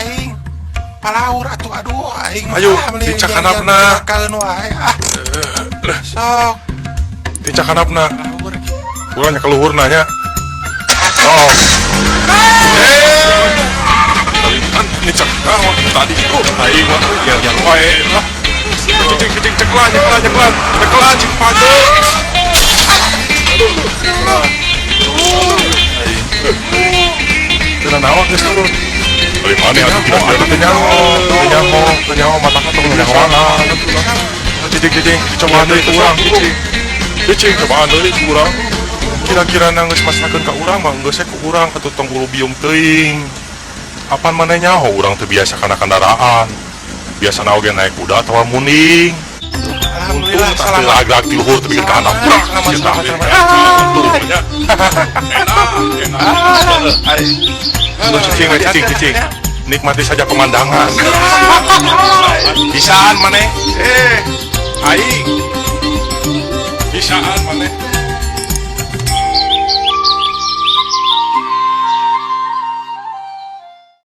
Aing palaur atuh aduh aing Ayo, dicakanapna. Kaeun wae sok Dicakanapna. palaur ki. Urang nya keluhur nanya. Oh. Kan nicak tadi itu aing mah yang wae lah. Cing ceklan cing pade. Teu naon geus turun. Dari mana atuh kita nyaho mata katong nyaho. Cicing coba deui ku urang cicing coba deui ku urang. Kira-kira geus masakeun ka urang mah geus ku urang atuh tong ulu biung teuing. Apaan maneh nyaho urang teu biasa kana kendaraan. Biasana oge naik kuda atawa muning. Alhamdulillah Untung selamat. lag-lag di luhur teu bikin kana urang. Cicing nikmati saja pemandangan. Bisaan maneh aing